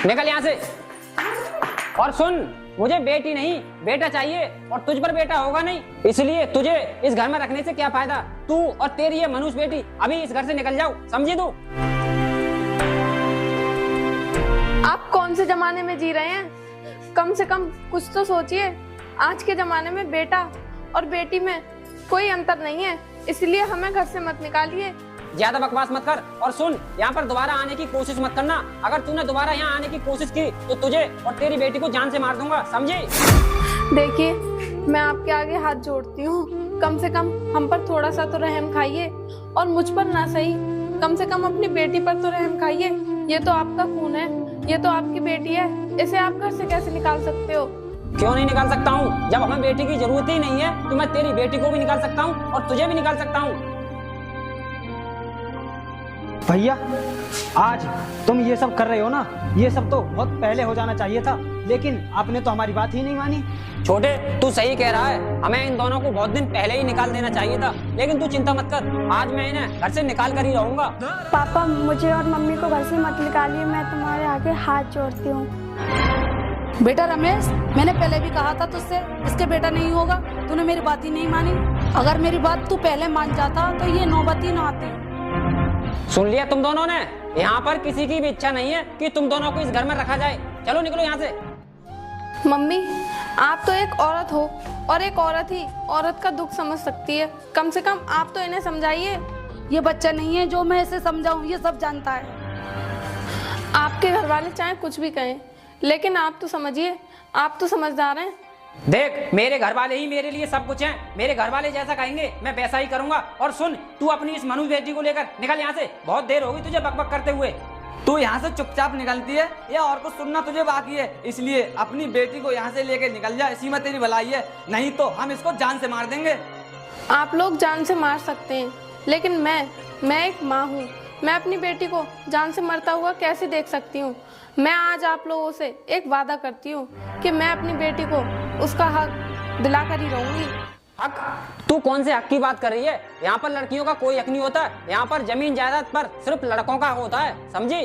निकल यहाँ से। और सुन, मुझे बेटी नहीं बेटा चाहिए, और तुझ पर बेटा होगा नहीं, इसलिए तुझे इस घर में रखने से क्या फायदा। तू और तेरी ये मनुष्य बेटी अभी इस घर से निकल जाओ, समझी तू? आप कौन से जमाने में जी रहे हैं? कम से कम कुछ तो सोचिए। आज के जमाने में बेटा और बेटी में कोई अंतर नहीं है, इसलिए हमें घर से मत निकालिए। ज्यादा बकवास मत कर, और सुन, यहाँ पर दोबारा आने की कोशिश मत करना। अगर तूने दोबारा यहाँ आने की कोशिश की तो तुझे और तेरी बेटी को जान से मार दूंगा, समझी? देखिए, मैं आपके आगे हाथ जोड़ती हूँ, कम से कम हम पर थोड़ा सा तो रहम खाइए, और मुझ पर ना सही, कम से कम अपनी बेटी पर तो रहम खाइए। ये तो आपका खून है, ये तो आपकी बेटी है, इसे आप घर से कैसे निकाल सकते हो? क्यों नहीं निकाल सकता हूँ? जब हमें बेटी की जरूरत ही नहीं है तो मैं तेरी बेटी को भी निकाल सकता हूँ और तुझे भी निकाल सकता हूँ। भैया, आज तुम ये सब कर रहे हो ना, ये सब तो बहुत पहले हो जाना चाहिए था, लेकिन आपने तो हमारी बात ही नहीं मानी। छोटे, तू सही कह रहा है, हमें इन दोनों को बहुत दिन पहले ही निकाल देना चाहिए था, लेकिन तू चिंता मत कर, आज मैं इन्हें घर से निकाल कर ही रहूंगा। पापा, मुझे और मम्मी को घर से मत निकालिए, मैं तुम्हारे आगे हाथ जोड़ती हूँ। बेटा रमेश, मैंने पहले भी कहा था तुझसे इसके बेटा नहीं होगा, तूने मेरी बात ही नहीं मानी। अगर मेरी बात तू पहले मान जाता तो ये नौबत ही ना आती। सुन लिया तुम दोनों ने? यहाँ पर किसी की भी इच्छा नहीं है कि तुम दोनों को इस घर में रखा जाए। चलो निकलो यहाँ से। मम्मी, आप तो एक औरत हो, और एक औरत ही औरत का दुख समझ सकती है, कम से कम आप तो इन्हें समझाइए। ये बच्चा नहीं है जो मैं इसे समझाऊं, ये सब जानता है। आपके घर वाले चाहे कुछ भी कहें, लेकिन आप तो समझिए, आप तो समझदार हैं। देख, मेरे घर वाले ही मेरे लिए सब कुछ हैं, मेरे घर वाले जैसा कहेंगे मैं वैसा ही करूंगा। और सुन, तू अपनी इस मनुष्य बेटी को लेकर निकल यहाँ से, बहुत देर होगी तुझे बकबक करते हुए। तू यहाँ से चुपचाप निकलती है या और कुछ सुनना तुझे बाकी है? इसलिए अपनी बेटी को यहाँ से लेकर निकल जा, इसी में तेरी भलाई है, नहीं तो हम इसको जान से मार देंगे। आप लोग जान से मार सकते हैं, लेकिन मैं एक माँ हूँ, मैं अपनी बेटी को जान से मरता हुआ कैसे देख सकती हूँ? मैं आज आप लोगों से एक वादा करती हूँ कि मैं अपनी बेटी को उसका हक दिला कर ही रहूंगी। हक? तू कौन से हक की बात कर रही है? यहाँ पर लड़कियों का कोई हक नहीं होता, यहाँ पर जमीन जायदाद पर सिर्फ लड़कों का होता है, समझी?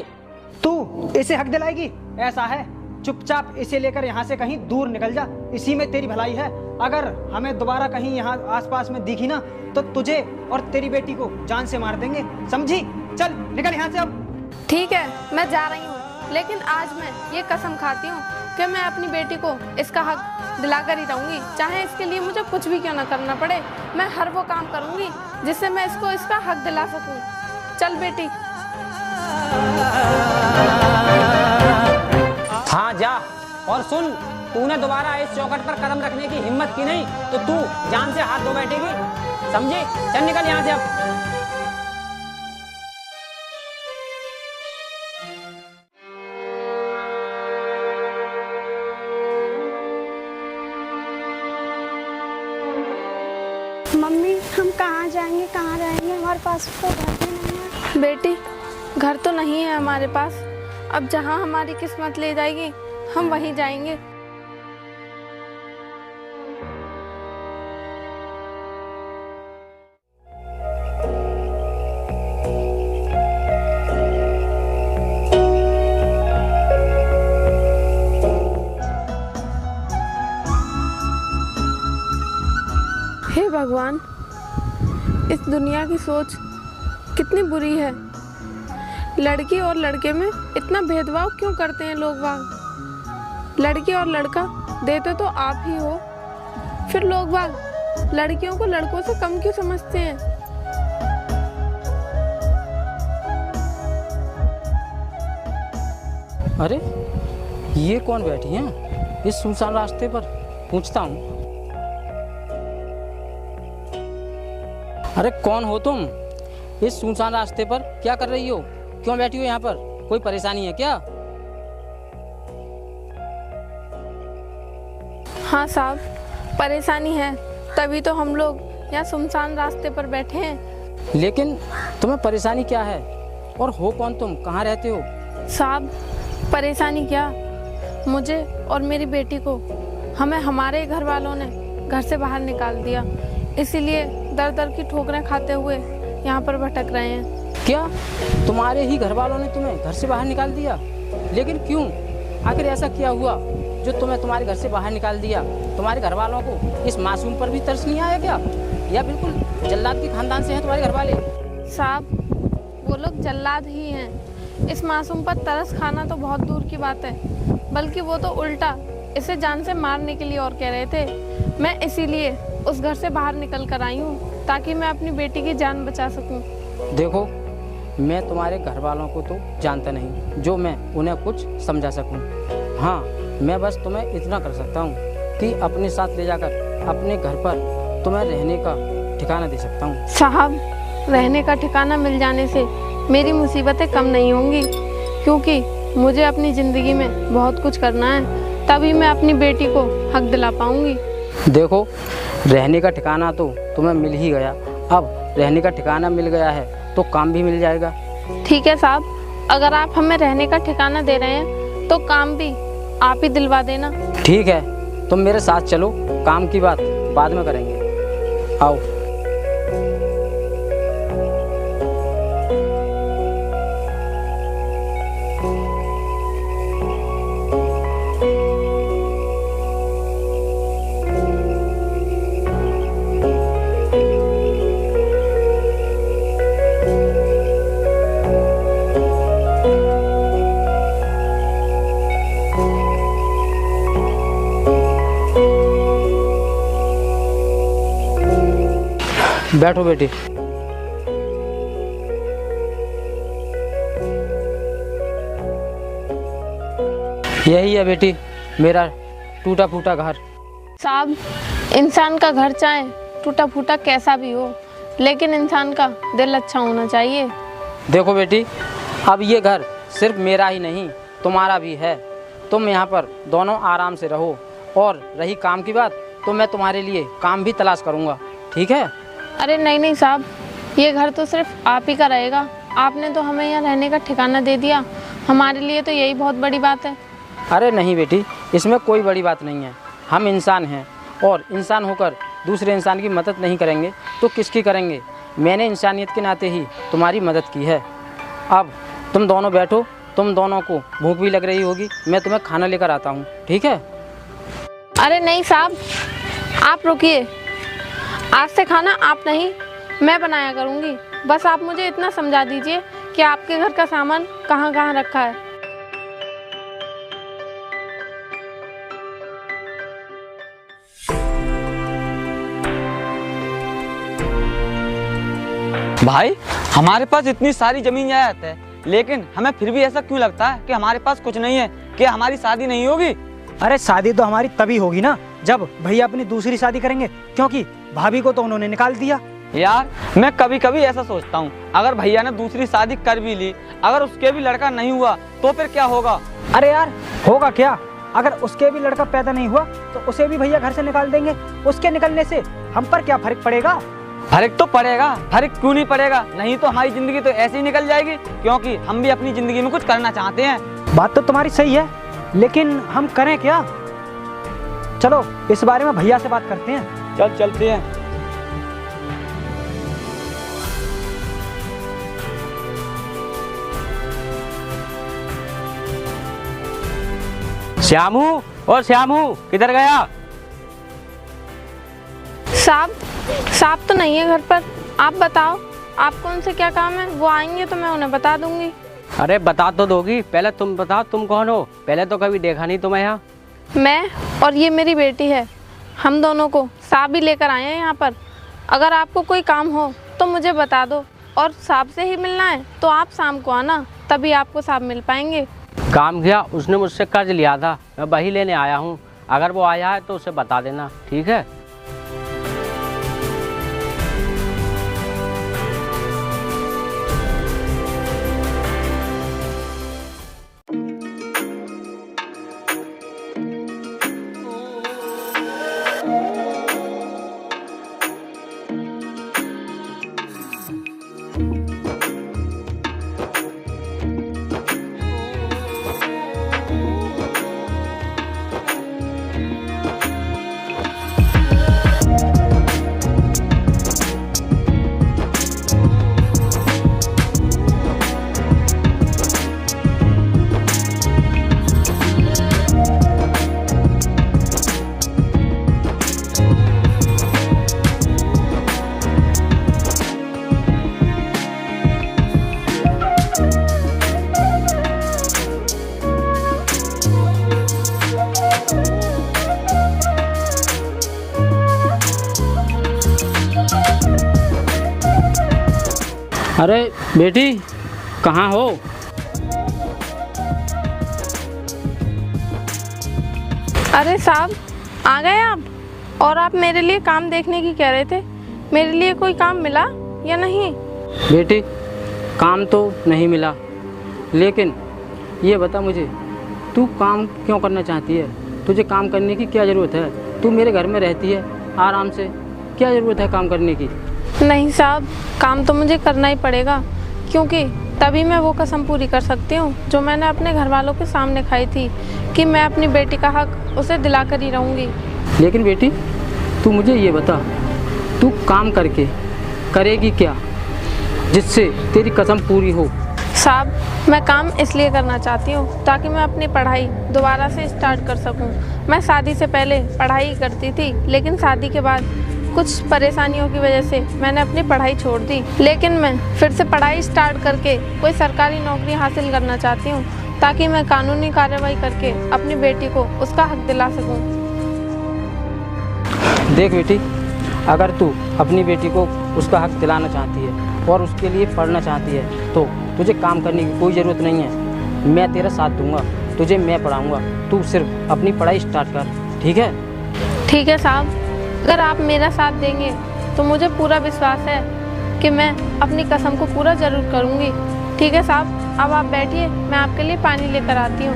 तू इसे हक दिलाएगी? ऐसा है, चुपचाप इसे लेकर यहाँ से कहीं दूर निकल जा, इसी में तेरी भलाई है। अगर हमें दोबारा कहीं यहाँ आसपास में दिखी ना तो तुझे और तेरी बेटी को जान से मार देंगे, समझी? चल निकल यहाँ से अब। ठीक है, मैं जा रही हूँ, लेकिन आज मैं ये कसम खाती हूँ कि मैं अपनी बेटी को इसका हक दिलाकर ही रहूंगी, चाहे इसके लिए मुझे कुछ भी क्यों ना करना पड़े। मैं हर वो काम करूंगी जिससे मैं इसको इसका हक दिला सकूं। चल बेटी। हाँ जा, और सुन, तूने दोबारा इस चौखट पर कदम रखने की हिम्मत की नहीं तो तू जान से हाथ धो बैठेगी, समझी? चल निकल यहाँ से अब। मम्मी, हम कहाँ जाएंगे, कहाँ रहेंगे? हमारे पास तो घर भी नहीं है। बेटी, घर तो नहीं है हमारे पास, अब जहाँ हमारी किस्मत ले जाएगी हम वहीं जाएंगे। हे भगवान, इस दुनिया की सोच कितनी बुरी है। लड़की और लड़के में इतना भेदभाव क्यों करते हैं लोग बाग? लड़की और लड़का देते तो आप ही हो, फिर लोग बाग लड़कियों को लड़कों से कम क्यों समझते हैं? अरे ये कौन बैठी हैं इस सुनसान रास्ते पर? पूछता हूँ। अरे कौन हो तुम? इस सुनसान रास्ते पर क्या कर रही हो? क्यों बैठी हो यहाँ पर? कोई परेशानी है क्या? हाँ साहब, परेशानी है, तभी तो हम लोग यहाँ सुनसान रास्ते पर बैठे हैं। लेकिन तुम्हें परेशानी क्या है और हो कौन तुम? कहाँ रहते हो? साहब, परेशानी क्या, मुझे और मेरी बेटी को हमें हमारे घर वालों ने घर से बाहर निकाल दिया, इसीलिए दर दर की ठोकरें खाते हुए यहाँ पर भटक रहे हैं। क्या तुम्हारे ही घर वालों ने तुम्हें घर से बाहर निकाल दिया? लेकिन क्यों? आखिर ऐसा क्या हुआ जो तुम्हें तुम्हारे घर से बाहर निकाल दिया? तुम्हारे घर वालों को इस मासूम पर भी तरस नहीं आया क्या? या बिल्कुल जल्लाद के खानदान से हैं तुम्हारे घर वाले? साहब वो लोग जल्लाद ही हैं। इस मासूम पर तरस खाना तो बहुत दूर की बात है, बल्कि वो तो उल्टा इसे जान से मारने के लिए और कह रहे थे। मैं इसीलिए उस घर से बाहर निकल कर आई हूँ ताकि मैं अपनी बेटी की जान बचा सकूँ। देखो, मैं तुम्हारे घर वालों को तो जानता नहीं जो मैं उन्हें कुछ समझा सकूं। हाँ, मैं बस तुम्हें इतना कर सकता हूँ कि अपने साथ ले जाकर अपने घर पर तुम्हें रहने का ठिकाना दे सकता हूँ। साहब, रहने का ठिकाना मिल जाने से मेरी मुसीबतें कम नहीं होंगी, क्योंकि मुझे अपनी ज़िंदगी में बहुत कुछ करना है, तभी मैं अपनी बेटी को हक दिला पाऊंगी। देखो, रहने का ठिकाना तो तुम्हें मिल ही गया। अब रहने का ठिकाना मिल गया है तो काम भी मिल जाएगा। ठीक है साहब, अगर आप हमें रहने का ठिकाना दे रहे हैं तो काम भी आप ही दिलवा देना। ठीक है, तुम मेरे साथ चलो, काम की बात बाद में करेंगे। आओ। बैठो बेटी। यही है बेटी मेरा टूटा फूटा घर। साहब, इंसान का घर चाहे टूटा फूटा कैसा भी हो, लेकिन इंसान का दिल अच्छा होना चाहिए। देखो बेटी, अब ये घर सिर्फ मेरा ही नहीं तुम्हारा भी है। तुम यहाँ पर दोनों आराम से रहो, और रही काम की बात तो मैं तुम्हारे लिए काम भी तलाश करूँगा, ठीक है? अरे नहीं नहीं साहब, ये घर तो सिर्फ आप ही का रहेगा। आपने तो हमें यहाँ रहने का ठिकाना दे दिया, हमारे लिए तो यही बहुत बड़ी बात है। अरे नहीं बेटी, इसमें कोई बड़ी बात नहीं है। हम इंसान हैं, और इंसान होकर दूसरे इंसान की मदद नहीं करेंगे तो किसकी करेंगे? मैंने इंसानियत के नाते ही तुम्हारी मदद की है। अब तुम दोनों बैठो, तुम दोनों को भूख भी लग रही होगी, मैं तुम्हें खाना लेकर आता हूँ, ठीक है? अरे नहीं साहब, आप रुकिए। आज से खाना आप नहीं, मैं बनाया करूँगी। बस आप मुझे इतना समझा दीजिए कि आपके घर का सामान कहाँ कहाँ रखा है। भाई, हमारे पास इतनी सारी जमीन जायदाद है, लेकिन हमें फिर भी ऐसा क्यों लगता है कि हमारे पास कुछ नहीं है? क्या हमारी शादी नहीं होगी? अरे शादी तो हमारी तभी होगी ना जब भैया अपनी दूसरी शादी करेंगे, क्योंकि भाभी को तो उन्होंने निकाल दिया। यार, मैं कभी कभी ऐसा सोचता हूँ, अगर भैया ने दूसरी शादी कर भी ली, अगर उसके भी लड़का नहीं हुआ तो फिर क्या होगा? अरे यार, होगा क्या? अगर उसके भी लड़का पैदा नहीं हुआ तो उसे भी भैया घर से निकाल देंगे। उसके निकलने से हम पर क्या फर्क पड़ेगा? फर्क तो पड़ेगा। फर्क क्यों नहीं पड़ेगा? नहीं तो हमारी जिंदगी तो ऐसे ही निकल जाएगी, क्योंकि हम भी अपनी जिंदगी में कुछ करना चाहते हैं। बात तो तुम्हारी सही है, लेकिन हम करें क्या? चलो इस बारे में भैया से बात करते हैं। चलते हैं। श्यामू, और श्यामू किधर गया? साहब तो नहीं है घर पर। आप बताओ, आपको उनसे क्या काम है? वो आएंगे तो मैं उन्हें बता दूंगी। अरे बता तो दोगी, पहले तुम बताओ तुम कौन हो? पहले तो कभी देखा नहीं तुम्हें यहाँ। मैं और ये मेरी बेटी है, हम दोनों को साहब ही लेकर आए हैं यहाँ पर। अगर आपको कोई काम हो तो मुझे बता दो, और साहब से ही मिलना है तो आप शाम को आना, तभी आपको साहब मिल पाएंगे। काम किया, उसने मुझसे कर्ज लिया था, मैं वही लेने आया हूँ। अगर वो आया है तो उसे बता देना, ठीक है? अरे बेटी, कहाँ हो? अरे साहब, आ गए आप? और आप मेरे लिए काम देखने की कह रहे थे, मेरे लिए कोई काम मिला या नहीं? बेटी, काम तो नहीं मिला, लेकिन ये बता मुझे, तू काम क्यों करना चाहती है? तुझे काम करने की क्या ज़रूरत है? तू मेरे घर में रहती है आराम से, क्या ज़रूरत है काम करने की? नहीं साहब, काम तो मुझे करना ही पड़ेगा, क्योंकि तभी मैं वो कसम पूरी कर सकती हूँ जो मैंने अपने घर वालों के सामने खाई थी कि मैं अपनी बेटी का हक उसे दिलाकर ही रहूँगी। लेकिन बेटी, तू मुझे ये बता, तू काम करके करेगी क्या जिससे तेरी कसम पूरी हो? साहब, मैं काम इसलिए करना चाहती हूँ ताकि मैं अपनी पढ़ाई दोबारा से स्टार्ट कर सकूँ। मैं शादी से पहले पढ़ाई करती थी, लेकिन शादी के बाद कुछ परेशानियों की वजह से मैंने अपनी पढ़ाई छोड़ दी। लेकिन मैं फिर से पढ़ाई स्टार्ट करके कोई सरकारी नौकरी हासिल करना चाहती हूँ ताकि मैं कानूनी कार्रवाई करके अपनी बेटी को उसका हक दिला सकूँ। देख बेटी, अगर तू अपनी बेटी को उसका हक दिलाना चाहती है और उसके लिए पढ़ना चाहती है तो तुझे काम करने की कोई ज़रूरत नहीं है। मैं तेरा साथ दूंगा, तुझे मैं पढ़ाऊंगा, तू सिर्फ अपनी पढ़ाई स्टार्ट कर, ठीक है? ठीक है साहब, अगर आप मेरा साथ देंगे तो मुझे पूरा विश्वास है कि मैं अपनी कसम को पूरा ज़रूर करूँगी। ठीक है साहब, अब आप बैठिए, मैं आपके लिए पानी लेकर आती हूँ।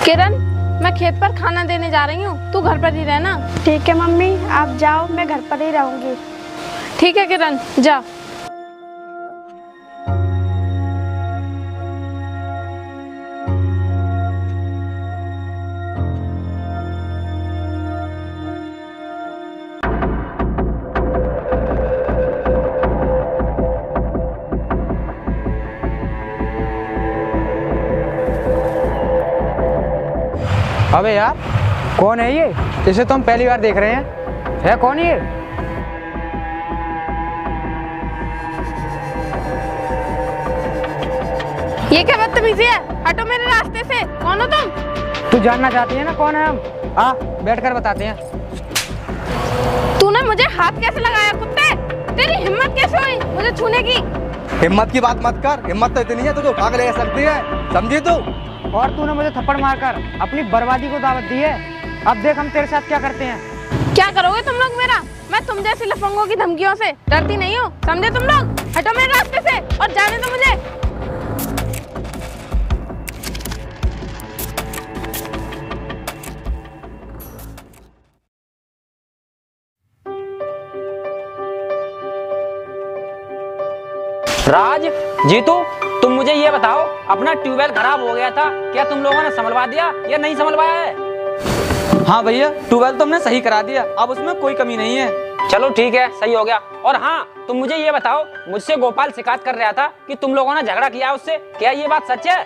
किरण, मैं खेत पर खाना देने जा रही हूँ, तू घर पर ही रहना। ठीक है मम्मी, आप जाओ, मैं घर पर ही रहूँगी। ठीक है किरण, जा। अबे यार, कौन है ये? इसे तो हम पहली बार देख रहे हैं। है कौन ये? ये क्या बदतमीजी है? हटो मेरे रास्ते से। कौन हो तुम? तू जानना चाहती है ना कौन है हम? आ, बैठकर बताते हैं। तूने मुझे हाथ कैसे लगाया कुत्ते? तेरी हिम्मत कैसे हुई मुझे छूने की? हिम्मत की बात मत कर, हिम्मत तो इतनी है तो भाग ले सकती है, समझी तू? और तूने मुझे थप्पड़ मारकर अपनी बर्बादी को दावत दी है। अब देख हम तेरे साथ क्या करते हैं। क्या करोगे तुम लोग मेरा? मैं तुम जैसी लफंगों की धमकियों से डरती नहीं हूँ, समझे तुम लोग? हटो मेरे रास्ते से और जाने दो मुझे। राज, जीतू, तुम मुझे ये बताओ, अपना ट्यूबवेल खराब हो गया था, क्या तुम लोगों ने संभलवा दिया या नहीं संभलवाया है? हाँ भैया, ट्यूबवेल तो हमने सही करा दिया, अब उसमें कोई कमी नहीं है। चलो ठीक है, सही हो गया। और हाँ, तुम मुझे ये बताओ, मुझसे गोपाल शिकायत कर रहा था कि तुम लोगों ने झगड़ा किया उससे, क्या ये बात सच है?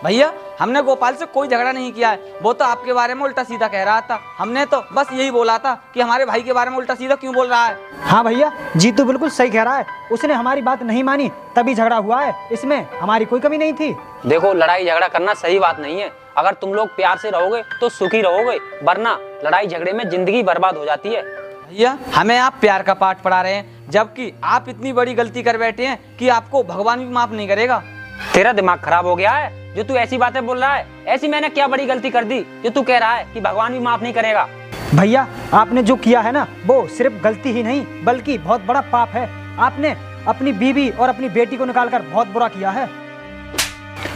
भैया, हमने गोपाल से कोई झगड़ा नहीं किया है, वो तो आपके बारे में उल्टा सीधा कह रहा था। हमने तो बस यही बोला था कि हमारे भाई के बारे में उल्टा सीधा क्यों बोल रहा है। हाँ भैया, जीतू बिल्कुल सही कह रहा है, उसने हमारी बात नहीं मानी तभी झगड़ा हुआ है, इसमें हमारी कोई कमी नहीं थी। देखो, लड़ाई झगड़ा करना सही बात नहीं है। अगर तुम लोग प्यार से रहोगे तो सुखी रहोगे, वरना लड़ाई झगड़े में जिंदगी बर्बाद हो जाती है। भैया, हमें आप प्यार का पाठ पढ़ा रहे हैं, जबकि आप इतनी बड़ी गलती कर बैठे हैं कि आपको भगवान भी माफ नहीं करेगा। तेरा दिमाग खराब हो गया है जो तू ऐसी बातें बोल रहा है। ऐसी मैंने क्या बड़ी गलती कर दी जो तू कह रहा है कि भगवान भी माफ नहीं करेगा? भैया, आपने जो किया है ना, वो सिर्फ गलती ही नहीं बल्कि बहुत बड़ा पाप है। आपने अपनी बीवी और अपनी बेटी को निकालकर बहुत बुरा किया है।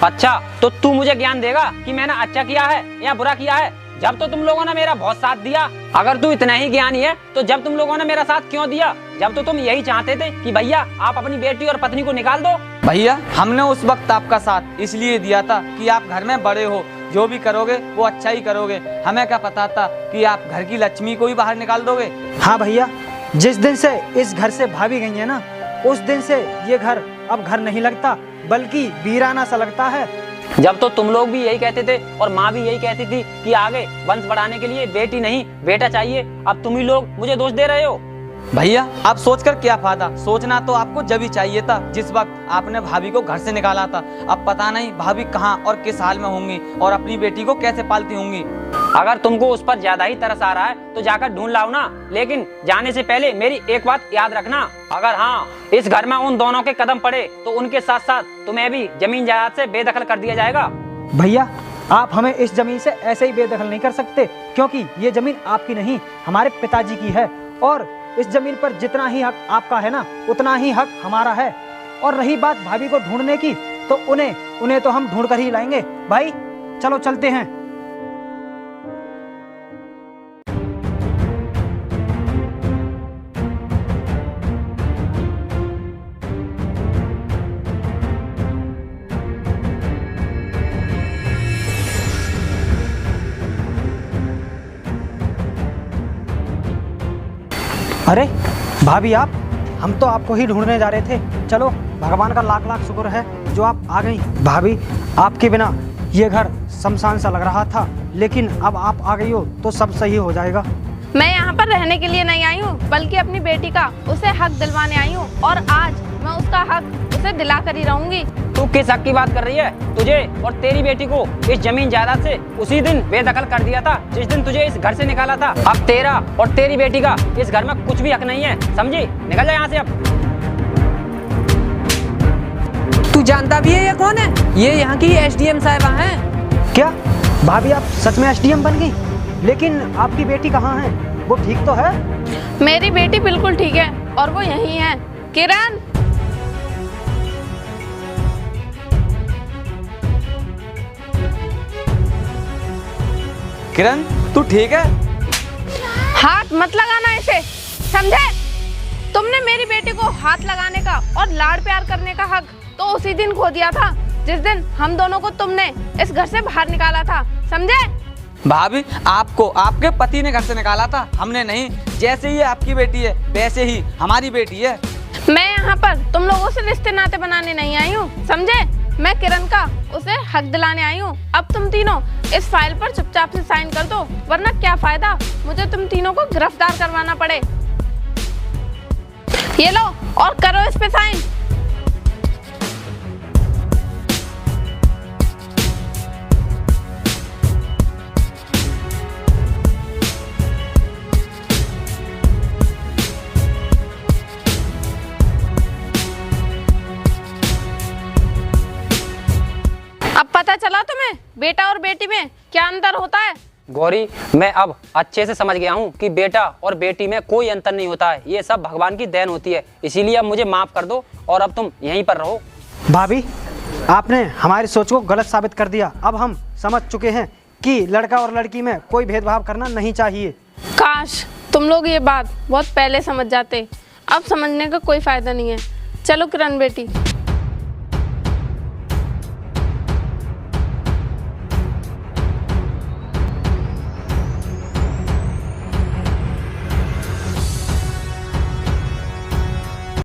अच्छा, तो तू मुझे ज्ञान देगा कि मैंने अच्छा किया है या बुरा किया है? जब तो तुम लोगों ने मेरा बहुत साथ दिया। अगर तू इतना ही ज्ञानी है तो जब तुम लोगों ने मेरा साथ क्यों दिया? जब तो तुम यही चाहते थे कि भैया आप अपनी बेटी और पत्नी को निकाल दो। भैया, हमने उस वक्त आपका साथ इसलिए दिया था कि आप घर में बड़े हो, जो भी करोगे वो अच्छा ही करोगे। हमें क्या पता था कि आप घर की लक्ष्मी को ही बाहर निकाल दोगे। हाँ भैया, जिस दिन से इस घर से भाभी गई है ना, उस दिन से ये घर अब घर नहीं लगता बल्कि वीराना सा लगता है। जब तो तुम लोग भी यही कहते थे और माँ भी यही कहती थी कि आगे वंश बढ़ाने के लिए बेटी नहीं बेटा चाहिए, अब तुम ही लोग मुझे दोष दे रहे हो। भैया आप सोचकर क्या फायदा, सोचना तो आपको जब ही चाहिए था जिस वक्त आपने भाभी को घर से निकाला था। अब पता नहीं भाभी कहाँ और किस हाल में होंगी और अपनी बेटी को कैसे पालती होंगी। अगर तुमको उस पर ज्यादा ही तरस आ रहा है तो जाकर ढूंढ लाओ ना, लेकिन जाने से पहले मेरी एक बात याद रखना, अगर हाँ इस घर में उन दोनों के कदम पड़े तो उनके साथ साथ तुम्हें भी जमीन जायदाद से बेदखल कर दिया जाएगा। भैया आप हमें इस जमीन से ऐसे ही बेदखल नहीं कर सकते, क्योंकि ये जमीन आपकी नहीं हमारे पिताजी की है, और इस जमीन पर जितना ही हक आपका है ना उतना ही हक हमारा है। और रही बात भाभी को ढूंढने की, तो उन्हें तो हम ढूंढ कर ही लाएंगे। भाई चलो चलते हैं। अरे भाभी आप, हम तो आपको ही ढूंढने जा रहे थे। चलो भगवान का लाख लाख शुक्र है जो आप आ गई। भाभी आपके बिना ये घर शमशान सा लग रहा था, लेकिन अब आप आ गई हो तो सब सही हो जाएगा। मैं यहाँ पर रहने के लिए नहीं आई हूँ, बल्कि अपनी बेटी का उसे हक दिलवाने आई हूँ, और आज मैं उसका हक उसे दिला कर ही रहूंगी। तू किस हक की बात कर रही है? तुझे और तेरी बेटी को इस जमीन जायदाद से उसी दिन बेदखल कर दिया था जिस दिन तुझे इस घर से निकाला था। अब तेरा और तेरी बेटी का इस घर में कुछ भी हक नहीं है, समझी? निकल जा यहाँ से अब। तू जानता भी है ये कौन है? ये यहाँ की एसडीएम साहिबा हैं। क्या भाभी आप सच में एसडीएम बन गई? लेकिन आपकी बेटी कहाँ है? वो ठीक तो है? मेरी बेटी बिल्कुल ठीक है और वो यहीं है। किरण, किरण तू ठीक है? हाथ मत लगाना इसे, समझे? तुमने मेरी बेटी को हाथ लगाने का और लाड़ प्यार करने का हक तो उसी दिन खो दिया था जिस दिन हम दोनों को तुमने इस घर से बाहर निकाला था, समझे? भाभी आपको आपके पति ने घर से निकाला था, हमने नहीं। जैसे ही आपकी बेटी है वैसे ही हमारी बेटी है। मैं यहाँ पर तुम लोगों से रिश्ते नाते बनाने नहीं आई हूँ, समझे? मैं किरण का उसे हक दिलाने आई हूँ। अब तुम तीनों इस फाइल पर चुपचाप से साइन कर दो, वरना क्या फायदा मुझे तुम तीनों को गिरफ्तार करवाना पड़े। ये लो और करो इस पे साइन। अब पता चला तुम्हें बेटा और बेटी में क्या अंतर होता है? गौरी, मैं अब अच्छे से समझ गया हूँ कि बेटा और बेटी में कोई अंतर नहीं होता है, ये सब भगवान की देन होती है। इसीलिए अब मुझे माफ कर दो और अब तुम यहीं पर रहो। भाभी आपने हमारी सोच को गलत साबित कर दिया। अब हम समझ चुके हैं कि लड़का और लड़की में कोई भेदभाव करना नहीं चाहिए। काश तुम लोग ये बात बहुत पहले समझ जाते। अब समझने का कोई फायदा नहीं है। चलो किरण बेटी।